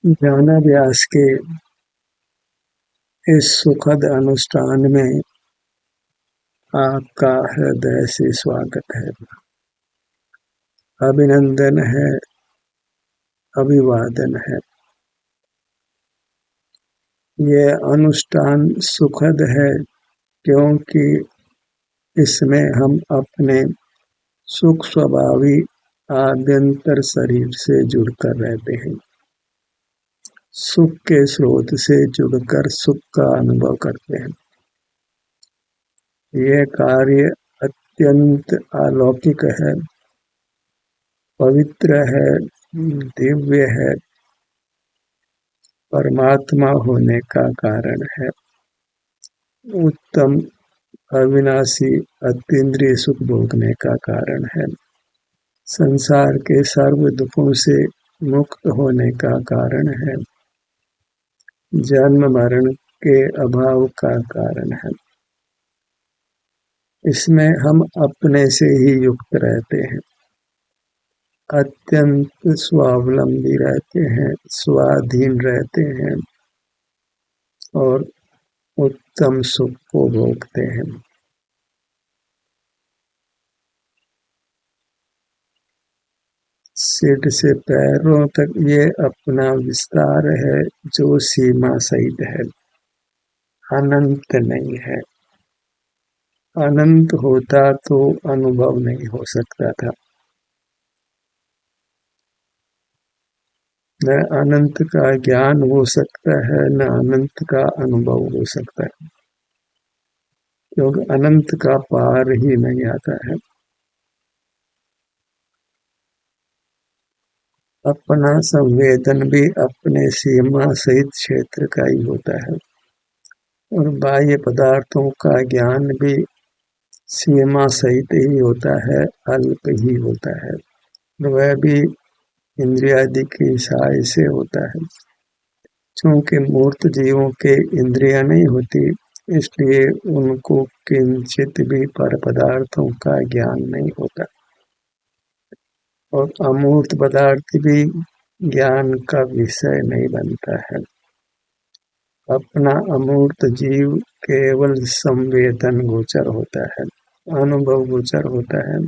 ज्ञानाभ्यास के इस सुखद अनुष्ठान में आपका हृदय से स्वागत है, अभिनंदन है, अभिवादन है। यह अनुष्ठान सुखद है क्योंकि इसमें हम अपने सुख स्वभावी आभ्यंतर शरीर से जुड़कर रहते हैं, सुख के स्रोत से जुड़कर सुख का अनुभव करते हैं। यह कार्य अत्यंत अलौकिक है, पवित्र है, दिव्य है, परमात्मा होने का कारण है, उत्तम अविनाशी अतीन्द्रिय सुख भोगने का कारण है, संसार के सर्व दुखों से मुक्त होने का कारण है, जन्म मरण के अभाव का कारण है। इसमें हम अपने से ही युक्त रहते हैं, अत्यंत स्वावलंबी रहते हैं, स्वाधीन रहते हैं और उत्तम सुख को भोगते हैं। सिर से पैरों तक ये अपना विस्तार है जो सीमा सहित है, अनंत नहीं है। अनंत होता तो अनुभव नहीं हो सकता था। न अनंत का ज्ञान हो सकता है, न अनंत का अनुभव हो सकता है, क्योंकि अनंत का पार ही नहीं आता है। अपना संवेदन भी अपने सीमा सहित क्षेत्र का ही होता है और बाह्य पदार्थों का ज्ञान भी सीमा सहित ही होता है, अल्प ही होता है। वह भी इंद्रियादि की सहाय से होता है। चूंकि मूर्त जीवों के इंद्रियां नहीं होती, इसलिए उनको किंचित भी पर पदार्थों का ज्ञान नहीं होता और अमूर्त पदार्थ भी ज्ञान का विषय नहीं बनता है। अपना अमूर्त जीव केवल संवेदन गोचर होता है, अनुभव गोचर होता है,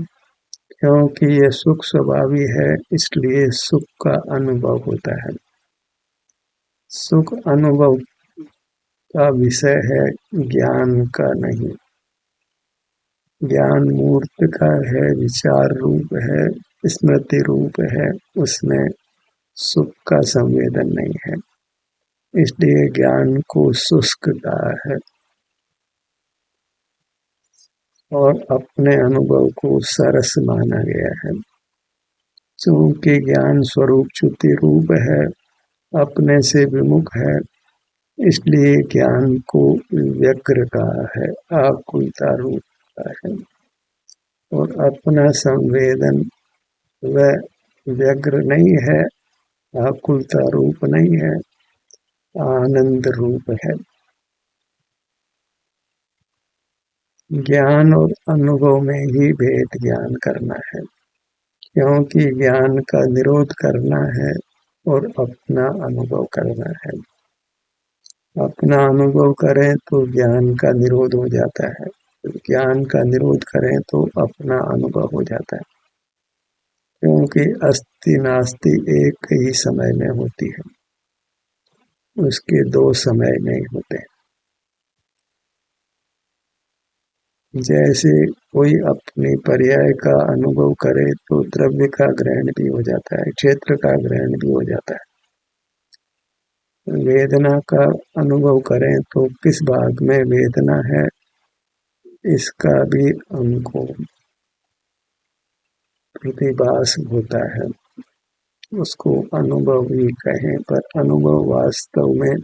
क्योंकि यह सुख स्वभावी है, इसलिए सुख का अनुभव होता है। सुख अनुभव का विषय है, ज्ञान का नहीं। ज्ञान मूर्त का है, विचार रूप है, स्मृति रूप है, उसमें सुख का संवेदन नहीं है, इसलिए ज्ञान को शुष्क कहा है और अपने अनुभव को सरस माना गया है। चूंकि ज्ञान स्वरूप च्युति रूप है, अपने से विमुख है, इसलिए ज्ञान को व्यग्र कहा है, आकुलता रूप कहा है और अपना संवेदन वह व्यग्र नहीं है, आकुलता रूप नहीं है, आनंद रूप है। ज्ञान और अनुभव में ही भेद ज्ञान करना है, क्योंकि ज्ञान का निरोध करना है और अपना अनुभव करना है। अपना अनुभव करें तो ज्ञान का निरोध हो जाता है, ज्ञान का निरोध करें तो अपना अनुभव हो जाता है, क्योंकि अस्ति नास्ति एक ही समय में होती है, उसके दो समय नहीं होते। जैसे कोई अपने पर्याय का अनुभव करे तो द्रव्य का ग्रहण भी हो जाता है, क्षेत्र का ग्रहण भी हो जाता है। वेदना का अनुभव करें तो किस भाग में वेदना है, इसका भी हमको प्रतिभास होता है, उसको अनुभव ही कहें, पर अनुभव वास्तव में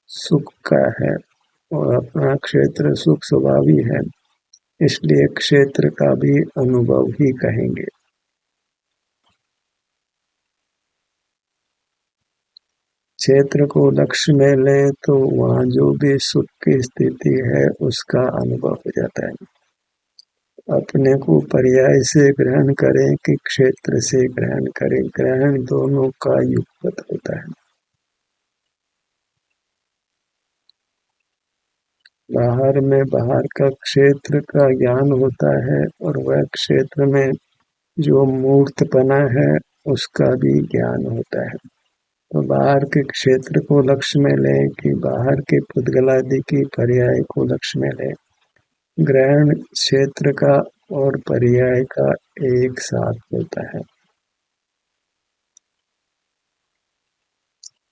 सुख का है और अपना क्षेत्र सुख स्वभावी है, इसलिए क्षेत्र का भी अनुभव ही कहेंगे। क्षेत्र को लक्ष्य में लें तो वहाँ जो भी सुख की स्थिति है उसका अनुभव हो जाता है। अपने को पर्याय से ग्रहण करें कि क्षेत्र से ग्रहण करें, ग्रहण दोनों का युगपत होता है। बाहर में बाहर का क्षेत्र का ज्ञान होता है और वह क्षेत्र में जो मूर्तपना है उसका भी ज्ञान होता है। तो बाहर के क्षेत्र को लक्ष्य में लें कि बाहर के पुद्गलादि की पर्याय को लक्ष्य में लें, ग्रहण क्षेत्र का और पर्याय का एक साथ होता है।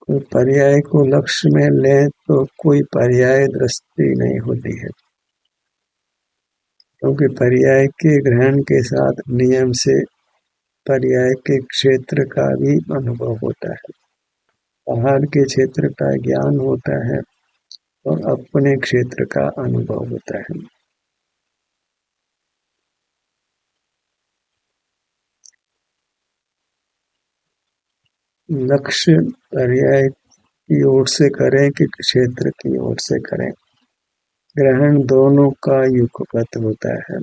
कोई पर्याय को लक्ष्य में लें तो कोई पर्याय दृष्टि नहीं होती है, क्योंकि पर्याय के ग्रहण के साथ नियम से पर्याय के क्षेत्र का भी अनुभव होता है। बाहर के क्षेत्र का ज्ञान होता है और अपने क्षेत्र का अनुभव होता है। लक्ष्य पर्याय की ओर से करें कि क्षेत्र की ओर से करें, ग्रहण दोनों का युगपत होता है।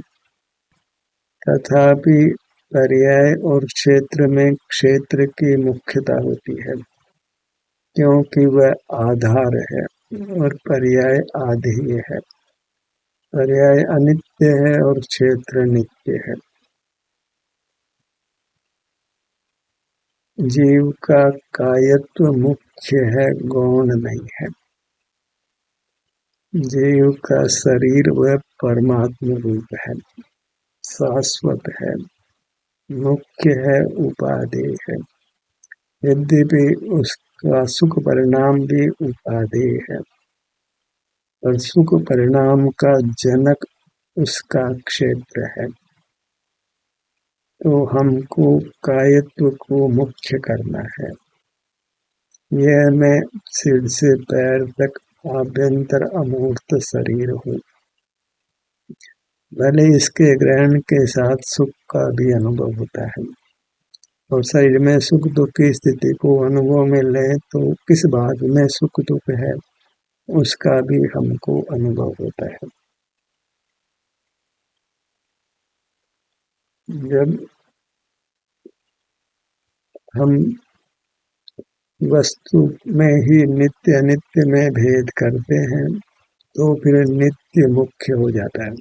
तथापि पर्याय और क्षेत्र में क्षेत्र की मुख्यता होती है, क्योंकि वह आधार है और पर्याय आधेय है। पर्याय अनित्य है और क्षेत्र नित्य है। जीव का कायत्व मुख्य है, गौण नहीं है। जीव का शरीर वह परमात्म रूप है, शाश्वत है, मुख्य है, उपादेय है। यद्यपि उसका सुख परिणाम भी उपादेय है, और सुख परिणाम का जनक उसका क्षेत्र है। तो हमको कायत्व को मुख्य करना है। यह मैं सिर से पैर तक आभ्यंतर अमूर्त शरीर हूँ। भले इसके ग्रहण के साथ सुख का भी अनुभव होता है, और शरीर में सुख दुख की स्थिति को अनुभव में लें तो किस भाग में सुख दुख है उसका भी हमको अनुभव होता है। जब हम वस्तु में ही नित्य अनित्य में भेद करते हैं तो फिर नित्य मुख्य हो जाता है,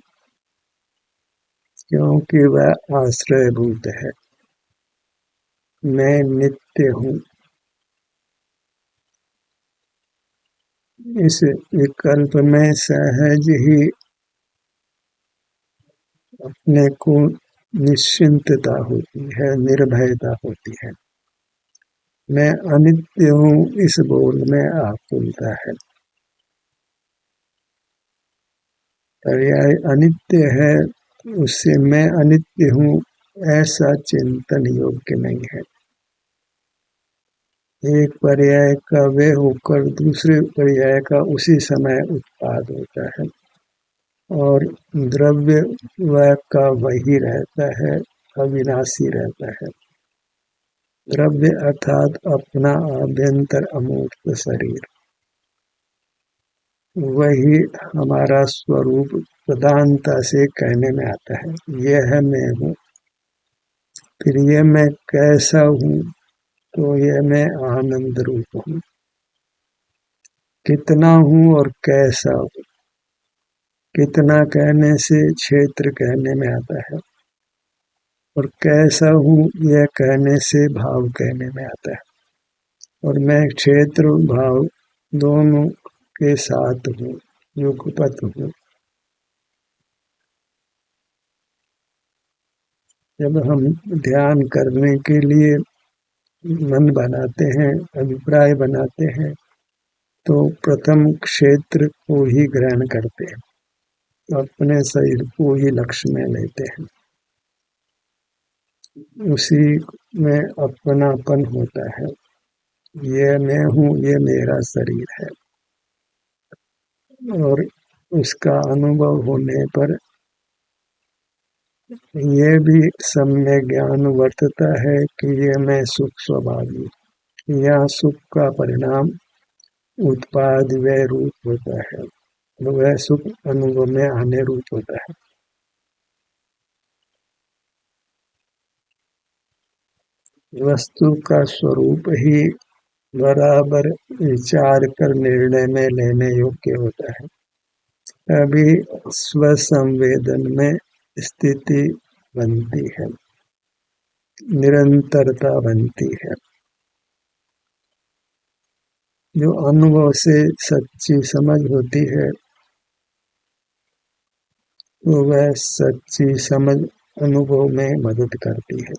क्योंकि वह आश्रयभूत है। मैं नित्य हूँ, इस विकल्प में सहज ही अपने को निश्चिंतता होती है, निर्भयता होती है। मैं अनित्य हूँ इस बोल में आकुलता है। पर्याय अनित्य है, उससे मैं अनित्य हूँ ऐसा चिंतन योग्य नहीं है। एक पर्याय का वे होकर दूसरे पर्याय का उसी समय उत्पाद होता है, और द्रव्य वह का वही रहता है, अविनाशी रहता है। द्रव्य अर्थात अपना आभ्यंतर अमूर्त शरीर, वही हमारा स्वरूप प्रधानता से कहने में आता है। यह मैं हूँ। फिर यह मैं कैसा हूँ, तो यह मैं आनंद रूप हूँ। कितना हूँ और कैसा हूँ, कितना कहने से क्षेत्र कहने में आता है, और कैसा हूँ यह कहने से भाव कहने में आता है। और मैं क्षेत्र भाव दोनों के साथ हूँ, युगपत हूँ। जब हम ध्यान करने के लिए मन बनाते हैं, अभिप्राय बनाते हैं, तो प्रथम क्षेत्र को ही ग्रहण करते हैं, अपने शरीर को ही लक्ष्य में लेते हैं। उसी में अपनापन होता है। ये मैं हूँ, ये मेरा शरीर है, और उसका अनुभव होने पर ये भी सम्यक ज्ञान वर्तता है कि ये मैं सुख स्वभावी, यह सुख का परिणाम उत्पाद व रूप होता है, वह सुख अनुभव में आने रूप होता है। वस्तु का स्वरूप ही बराबर विचार कर निर्णय में लेने योग्य होता है। तभी स्वसंवेदन में स्थिति बनती है, निरंतरता बनती है। जो अनुभव से सच्ची समझ होती है, तो वह सच्ची समझ अनुभव में मदद करती है।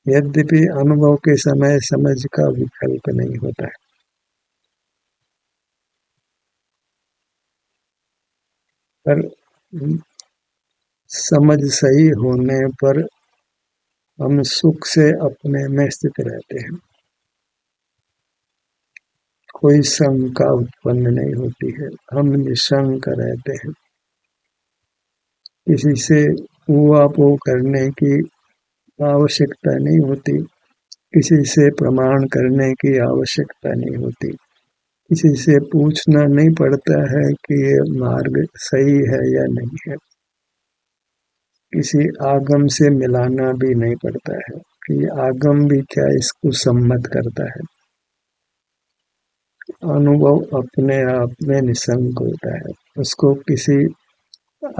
यद्यपि अनुभव के समय समझ का विकल्प नहीं होता है, पर समझ सही होने पर हम सुख से अपने में स्थित रहते हैं। कोई शंका उत्पन्न नहीं होती है, हम निशंक रहते हैं। किसी से ऊहापोह करने की आवश्यकता नहीं होती, किसी से प्रमाण करने की आवश्यकता नहीं होती, किसी से पूछना नहीं पड़ता है कि ये मार्ग सही है या नहीं है, किसी आगम से मिलाना भी नहीं पड़ता है कि आगम भी क्या इसको सम्मत करता है। अनुभव अपने आप में निशंक होता है, उसको किसी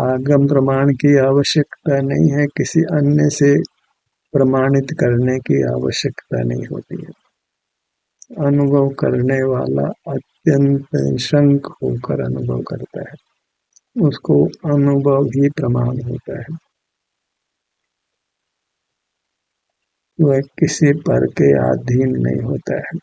आगम प्रमाण की आवश्यकता नहीं है, किसी अन्य से प्रमाणित करने की आवश्यकता नहीं होती है। अनुभव करने वाला अत्यंत निशंक होकर अनुभव करता है, उसको अनुभव ही प्रमाण होता है। वह किसी पर के अधीन नहीं होता है,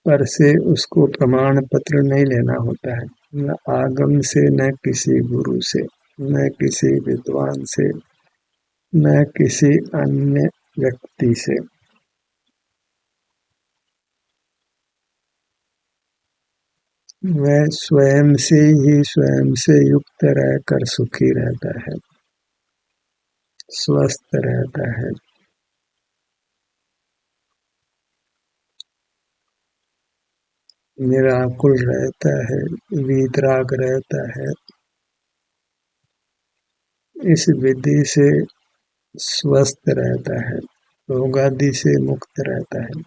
पर से उसको प्रमाण पत्र नहीं लेना होता है, न आगम से, न किसी गुरु से, न किसी विद्वान से, न किसी अन्य व्यक्ति से। वह स्वयं से ही स्वयं से युक्त रहकर सुखी रहता है, स्वस्थ रहता है। निराकुल रहता है, वीतराग रहता है। इस विधि से स्वस्थ रहता है, रोगादि से मुक्त रहता है।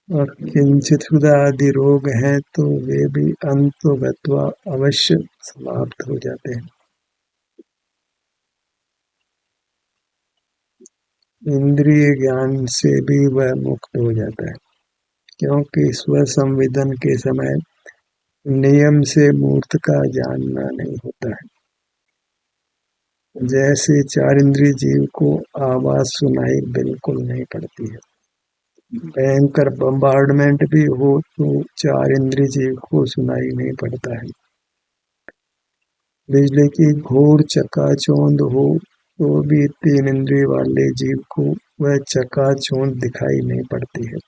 और किंचित क्षुधा आदि रोग हैं तो वे भी अंतोगत्वा अवश्य समाप्त हो जाते हैं। इंद्रिय ज्ञान से भी वह मुक्त हो जाता है, क्योंकि स्वसंवेदन के समय नियम से मूर्त का जानना नहीं होता है। जैसे चार इंद्रिय जीव को आवाज सुनाई बिल्कुल नहीं पड़ती है, भयंकर बम्बार्डमेंट भी हो तो चार इंद्रिय जीव को सुनाई नहीं पड़ता है। बिजली की घोर चकाचौंध हो तो भी तीन इंद्रिय वाले जीव को वह चकाचौंध दिखाई नहीं पड़ती है।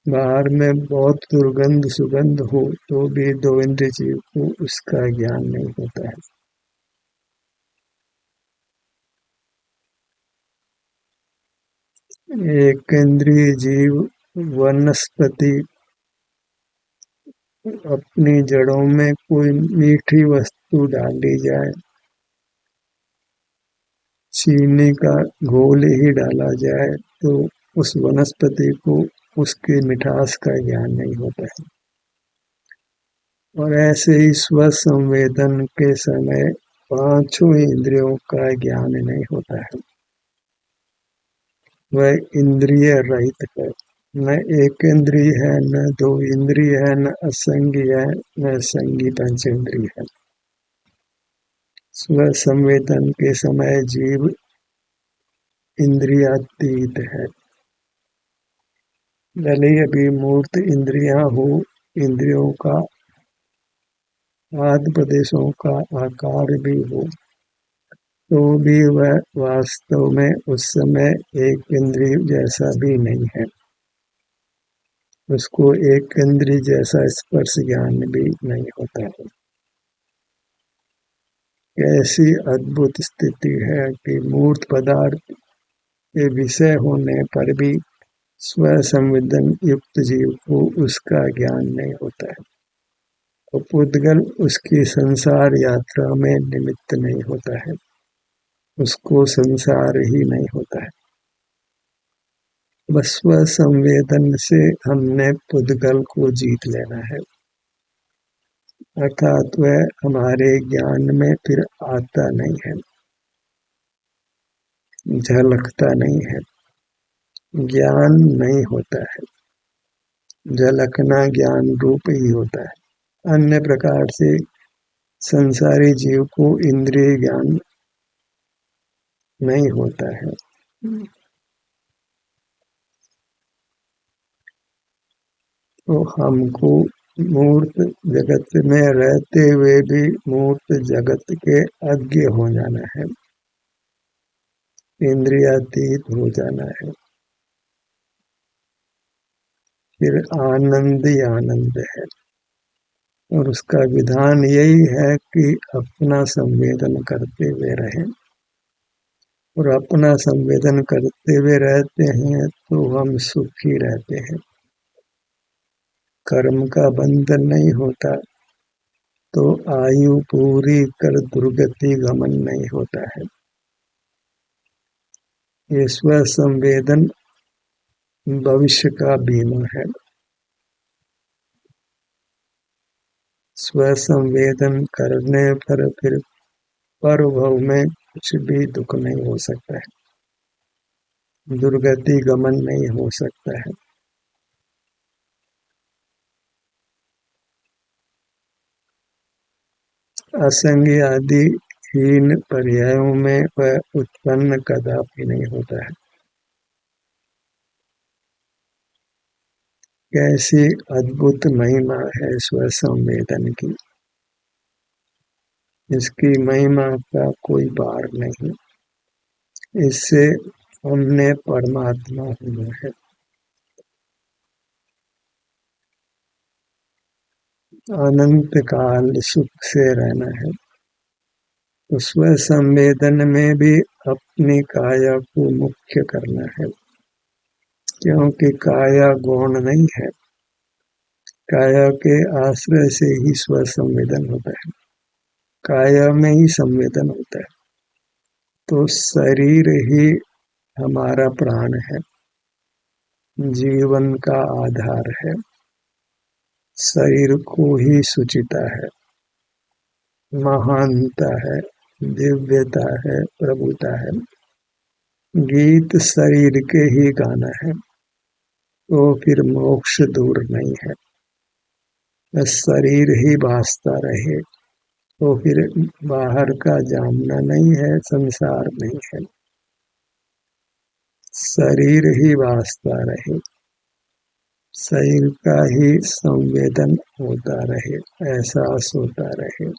बाहर में बहुत दुर्गंध सुगंध हो तो भी दो इंद्रिय जीव को उसका ज्ञान नहीं होता है। एक इंद्रिय जीव वनस्पति अपनी जड़ों में कोई मीठी वस्तु डाली जाए, चीनी का घोल ही डाला जाए, तो उस वनस्पति को उसकी मिठास का ज्ञान नहीं होता है। और ऐसे ही स्वसंवेदन के समय पांचों इंद्रियों का ज्ञान नहीं होता है, वह इंद्रिय रहित है। न एक इंद्रिय है, न दो इंद्रिय है, न असंगी है, न संगी पंचेंद्रिय है। स्वसंवेदन के समय जीव इंद्रियातीत है। भले ही अभी मूर्त इंद्रियां हो, इंद्रियों का आदि प्रदेशों का आकार भी हो, तो भी वह वास्तव में उस समय एक इंद्रिय जैसा भी नहीं है, उसको एक इंद्रिय जैसा स्पर्श ज्ञान भी नहीं होता है। ऐसी अद्भुत स्थिति है कि मूर्त पदार्थ के विषय होने पर भी स्वसंवेदन युक्त जीव को उसका ज्ञान नहीं होता है, तो पुद्गल उसकी संसार यात्रा में निमित्त नहीं होता है, उसको संसार ही नहीं होता है। बस स्व संवेदन से हमने पुद्गल को जीत लेना है, अर्थात वह हमारे ज्ञान में फिर आता नहीं है, झलकता नहीं है। ज्ञान नहीं होता है, झलकना ज्ञान रूप ही होता है। अन्य प्रकार से संसारी जीव को इंद्रिय ज्ञान नहीं होता है। तो हमको मूर्त जगत में रहते हुए भी मूर्त जगत के अज्ञ हो जाना है, इंद्रियातीत हो जाना है। फिर आनंद ही आनंद है, और उसका विधान यही है कि अपना संवेदन करते हुए रहें, और अपना संवेदन करते हुए रहते हैं तो हम सुखी रहते हैं। कर्म का बंधन नहीं होता तो आयु पूरी कर दुर्गति गमन नहीं होता है। ये स्व संवेदन भविष्य का बीमा है। स्व संवेदन करने पर फिर परभव में कुछ भी दुख नहीं हो सकता है, दुर्गति गमन नहीं हो सकता है। असंग आदि हीन पर्यायों में वह उत्पन्न कदापि नहीं होता है। कैसी अद्भुत महिमा है स्व संवेदन की, इसकी महिमा का कोई पार नहीं। इससे हमने परमात्मा होना है। अनंत काल सुख से रहना है। तो स्व संवेदन में भी अपनी काया को मुख्य करना है, क्योंकि काया गौण नहीं है। काया के आश्रय से ही स्व संवेदन होता है, काया में ही संवेदन होता है। तो शरीर ही हमारा प्राण है, जीवन का आधार है। शरीर को ही सुचिता है, महानता है, दिव्यता है, प्रभुता है। गीत शरीर के ही गाना है, तो फिर मोक्ष दूर नहीं है। बस शरीर ही भासता रहे तो फिर बाहर का जानना नहीं है, संसार नहीं है। शरीर ही भासता रहे, शरीर का ही संवेदन होता रहे, एहसास होता रहे,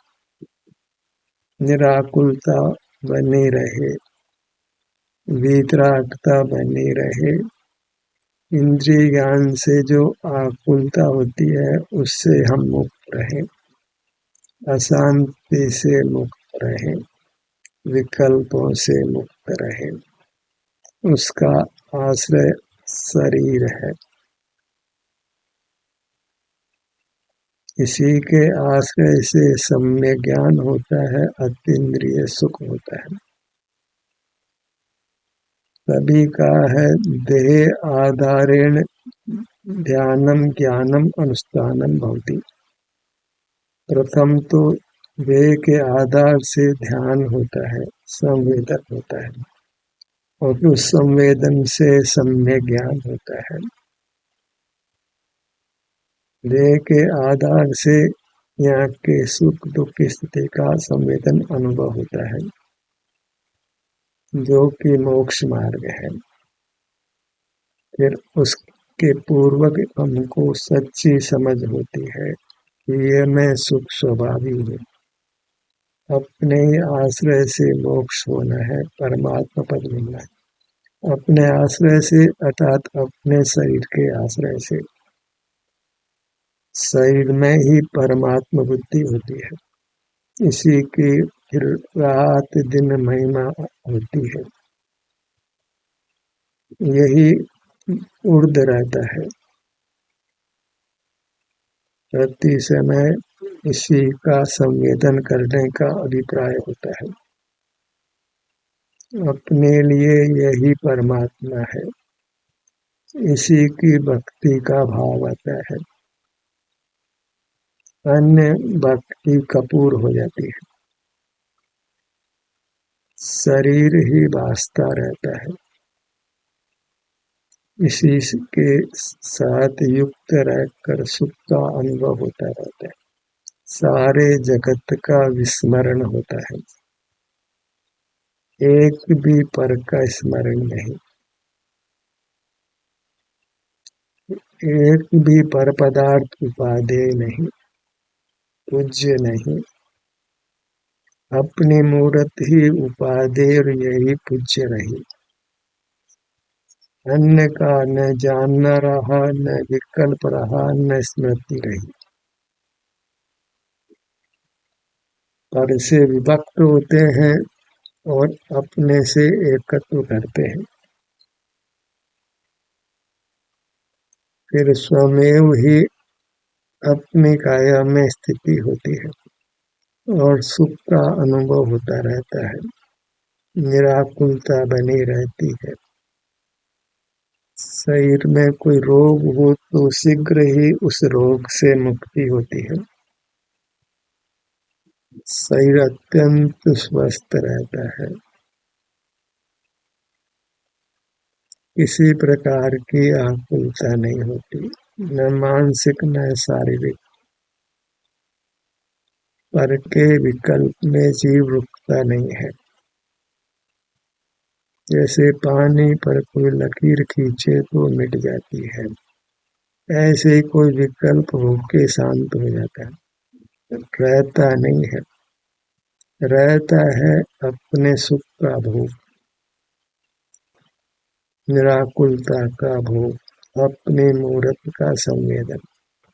निराकुलता बनी रहे, वीतरागता बनी रहे। इंद्रिय ज्ञान से जो आकुलता होती है उससे हम मुक्त रहे, अशांति से मुक्त रहे, विकल्पों से मुक्त रहे। उसका आश्रय शरीर है, इसी के आश्रय से सम्यक ज्ञान होता है, अतीन्द्रिय सुख होता है। तभी कहा है देह आधारेण ध्यानम ज्ञानम अनुष्ठानम भवति। प्रथम तो देह के आधार से ध्यान होता है, संवेदन होता है, और उस संवेदन से सम्यक ज्ञान होता है। देह के आधार से यहाँ के सुख दुख की स्थिति का संवेदन अनुभव होता है, जो कि मोक्ष मार्ग है। फिर उसके पूर्वक हमको सच्ची समझ होती है कि ये मैं सुख स्वभावी हूँ, अपने आश्रय से मोक्ष होना है, परमात्मा पद मिलना है। अपने आश्रय से अर्थात अपने शरीर के आश्रय से, शरीर में ही परमात्मा बुद्धि होती है, इसी की फिर रात दिन महिमा होती है। यही उर्ध रहता है, प्रति समय इसी का संवेदन करने का अभिप्राय होता है। अपने लिए यही परमात्मा है, इसी की भक्ति का भाव आता है। अन्य भक्ति कपूर हो जाती है। शरीर ही भासता रहता है। इसी के साथ युक्त रहकर सुख का अनुभव होता रहता है। सारे जगत का विस्मरण होता है। एक भी पर का स्मरण नहीं। एक भी पर पदार्थ उपादेय नहीं, पूज्य नहीं। अपनी मूर्त ही उपादेय और यही पूज्य रही। अन्य का न जानना रहा, न विकल्प रहा, न स्मृति रही। पर से विभक्त होते हैं और अपने से एकत्व करते हैं। फिर स्वमेव ही अपनी काया में स्थिति होती है और सुख का अनुभव होता रहता है। निराकुलता बनी रहती है। शरीर में कोई रोग हो तो शीघ्र ही उस रोग से मुक्ति होती है। शरीर अत्यंत स्वस्थ रहता है। किसी प्रकार की आकुलता नहीं होती, न मानसिक न शारीरिक। पर के विकल्प में जीव रुकता नहीं है। जैसे पानी पर कोई लकीर खींचे तो मिट जाती है, ऐसे ही कोई विकल्प होके शांत हो जाता है। रहता नहीं है, रहता है अपने सुख का भोग, निराकुलता का भोग, अपने मूर्त का संवेदन,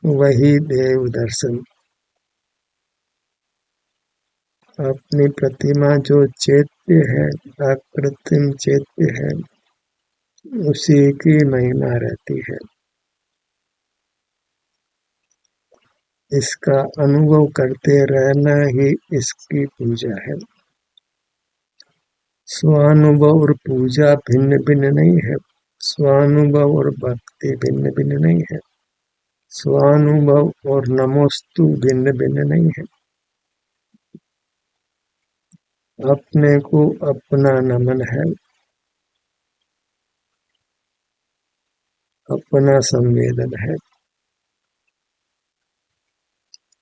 वही देव दर्शन। अपनी प्रतिमा जो चैत्य है, अकृत्रिम चैत्य है, उसी की महिमा रहती है। इसका अनुभव करते रहना ही इसकी पूजा है। स्वानुभव और पूजा भिन्न भिन्न नहीं है। स्वानुभव और भक्ति भिन्न भिन्न नहीं है। स्वानुभव और नमोस्तु भिन्न भिन्न नहीं है। अपने को अपना नमन है, अपना संवेदन है।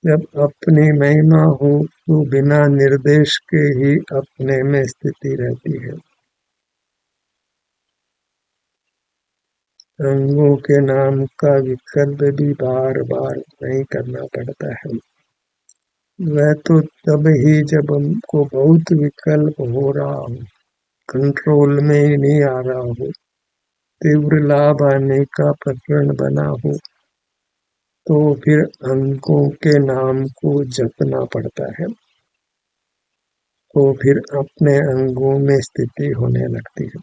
जब अपनी महिमा हो तो बिना निर्देश के ही अपने में स्थिति रहती है। अंगों के नाम का विकल्प भी बार बार नहीं करना पड़ता है। वह तो तब ही जब हमको बहुत विकल्प हो रहा हो, कंट्रोल में ही नहीं आ रहा हो, तीव्र लाभ आने का प्रकरण बना हो, तो फिर अंगों के नाम को जपना पड़ता है। तो फिर अपने अंगों में स्थिति होने लगती है।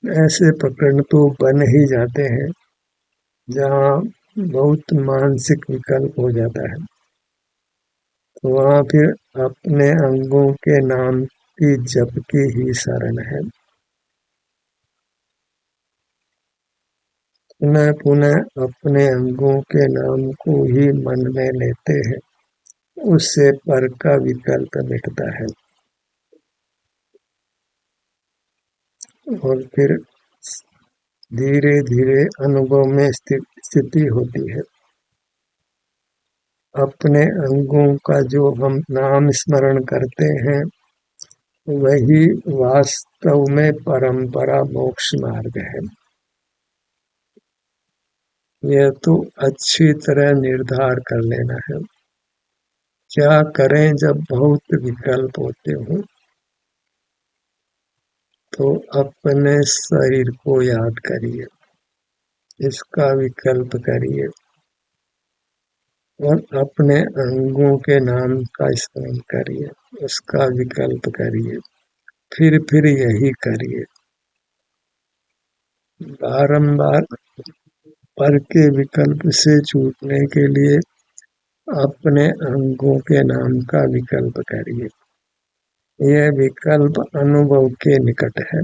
ऐसे प्रकरण तो बन ही जाते हैं जहाँ बहुत मानसिक विकल्प हो जाता है, तो वहाँ फिर अपने अंगों के नाम की जप की ही शरण है। पुनः पुनः अपने अंगों के नाम को ही मन में लेते हैं, उससे पर का विकल्प मिटता है और फिर धीरे धीरे अनुभव में स्थिति होती है। अपने अंगों का जो हम नाम स्मरण करते हैं, वही वास्तव में परंपरा मोक्ष मार्ग है। यह तो अच्छी तरह निर्धार कर लेना है। क्या करें जब बहुत विकल्प होते हो? तो अपने शरीर को याद करिए, इसका विकल्प करिए और अपने अंगों के नाम का स्मरण करिए, उसका विकल्प करिए, फिर यही करिए। बारंबार पर के विकल्प से छूटने के लिए अपने अंगों के नाम का विकल्प करिए। यह विकल्प अनुभव के निकट है।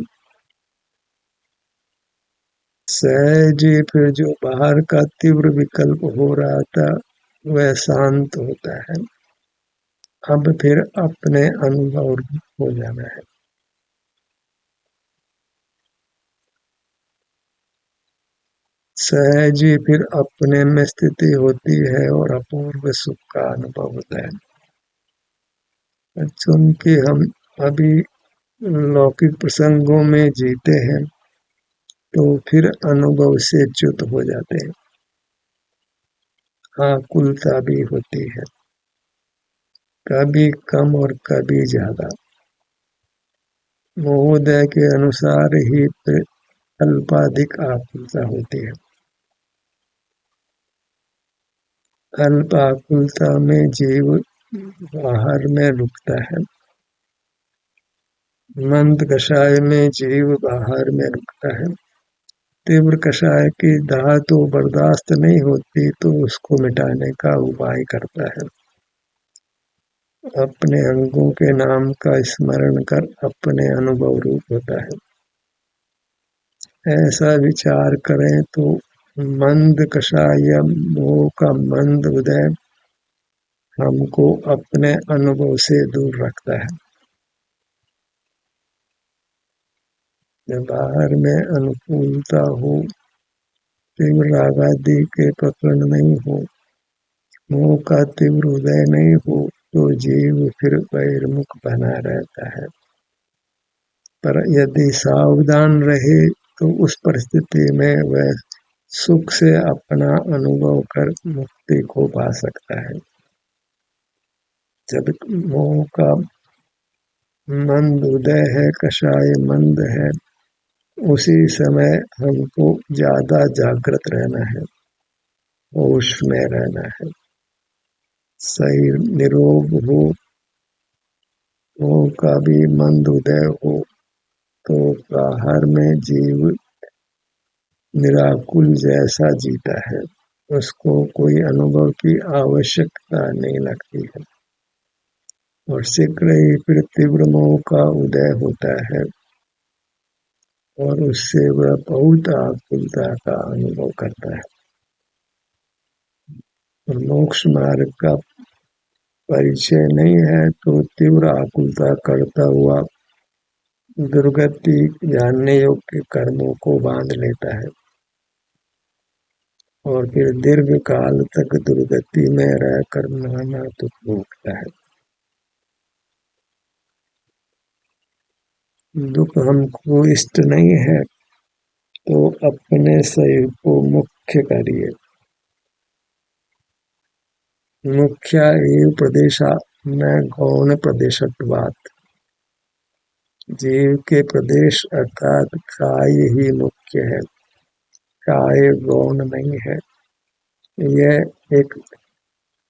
सहज ही फिर जो बाहर का तीव्र विकल्प हो रहा था वह शांत होता है। अब फिर अपने अनुभव हो जाना है। सहज ही फिर अपने में स्थिति होती है और अपूर्व सुख का अनुभव होता है। चूंकि हम अभी लौकिक प्रसंगों में जीते हैं तो फिर अनुभव से च्युत हो जाते हैं। आकुलता भी होती है, कभी कम और कभी ज्यादा। महोदय के अनुसार ही अल्पाधिक आकुलता होती है। अल्प आकुलता में जीव बाहर में रुकता है, मंद कषाय में जीव बाहर में रुकता है। तीव्र कषाय की दाह तो बर्दाश्त नहीं होती तो उसको मिटाने का उपाय करता है। अपने अंगों के नाम का स्मरण कर अपने अनुभव रूप होता है। ऐसा विचार करें तो मंद कषाय या मोह का मंद उदय हमको अपने अनुभव से दूर रखता है। जब बाहर में अनुकूलता हो, तीव्र राग आदि के प्रकरण नहीं हो, मोह का तीव्र उदय नहीं हो तो जीव फिर बहिर्मुख बना रहता है। पर यदि सावधान रहे तो उस परिस्थिति में वह सुख से अपना अनुभव कर मुक्ति को पा सकता है। जब मोह का मंद उदय है, कषाय मंद है, उसी समय हमको ज्यादा जागृत रहना है, होश में रहना है। सही निरोग हो, मोह का भी मंद उदय हो तो बाहर में जीव निराकुल जैसा जीता है, उसको कोई अनुभव की आवश्यकता नहीं लगती है। और शीघ्र ही फिर तीव्र मोह का उदय होता है और उससे वह बहुत आकुलता का अनुभव करता है। और मोक्ष मार्ग का परिचय नहीं है तो तीव्र आकुलता करता हुआ दुर्गति जानने योग्य कर्मों को बांध लेता है और फिर दीर्घ काल तक दुर्गति में रहकर नाना दुख भोगता है। दुख हमको इष्ट नहीं है तो अपने शरीर को मुख्य करिए। मुख्य एव प्रदेशा में गौण प्रदेशत्वात्। जीव के प्रदेश अर्थात काय ही मुख्य है, काय गौण नहीं है। यह एक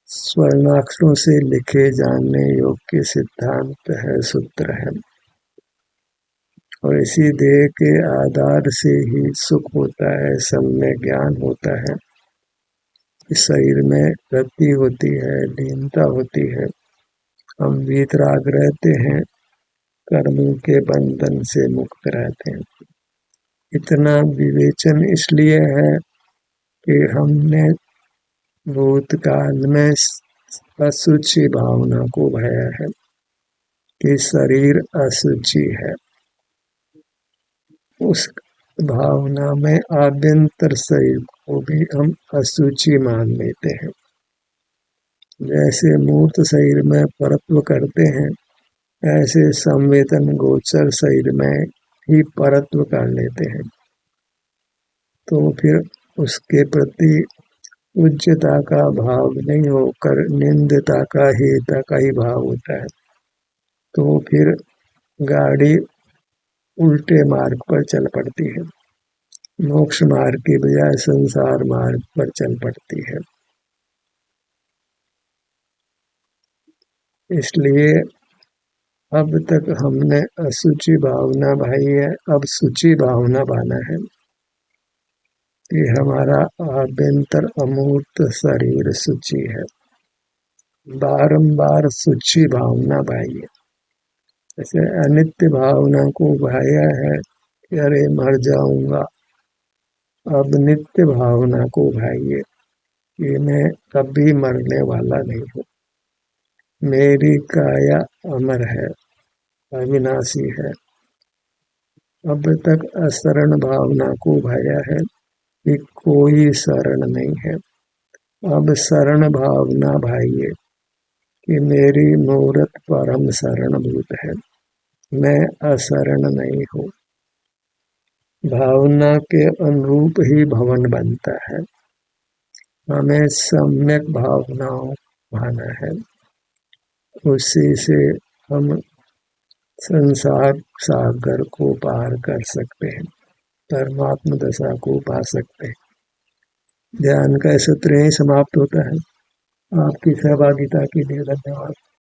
स्वर्णाक्षरों से लिखे जानने योग्य सिद्धांत है, सूत्र है। और इसी देह के आधार से ही सुख होता है, सम्यक ज्ञान होता है, इस शरीर में गति होती है, लीनता होती है, हम वीतराग रहते हैं, कर्मों के बंधन से मुक्त रहते हैं। इतना विवेचन इसलिए है कि हमने भूतकाल में अशुचि भावना को भया है कि शरीर अशुचि है। उस भावना में आभ्यंतर शरीर को भी हम अशुचि मान लेते हैं। जैसे मूर्त शरीर में परत्व करते हैं, ऐसे संवेदन गोचर शरीर में ही परत्व कर लेते हैं। तो फिर उसके प्रति उच्चता का भाव नहीं होकर निंदता का हेता का ही भाव होता है। तो फिर गाड़ी उल्टे मार्ग पर चल पड़ती है, मोक्ष मार्ग की बजाय संसार मार्ग पर चल पड़ती है। इसलिए अब तक हमने अशुचि भावना भाई है, अब शुचि भावना बाना है कि हमारा आभ्यंतर अमूर्त शरीर शुचि है। बारंबार शुचि भावना भाई है। जैसे अनित्य भावना को भाया है कि अरे मर जाऊंगा, अब नित्य भावना को भाइये कि मैं कभी मरने वाला नहीं हूँ। मेरी काया अमर है, अविनाशी है। अब तक अशरण भावना को भाया है कि कोई शरण नहीं है। अब शरण भावना भाइये कि मेरी मूरत परम शरणभूत है, मैं अशरण नहीं हूँ। भावना के अनुरूप ही भवन बनता है। हमें सम्यक भावनाओं भाना है, उसी से हम संसार सागर को पार कर सकते हैं, परमात्म दशा को पा सकते हैं। ध्यान का सत्र यही समाप्त होता है। आपकी सहभागिता के लिए धन्यवाद।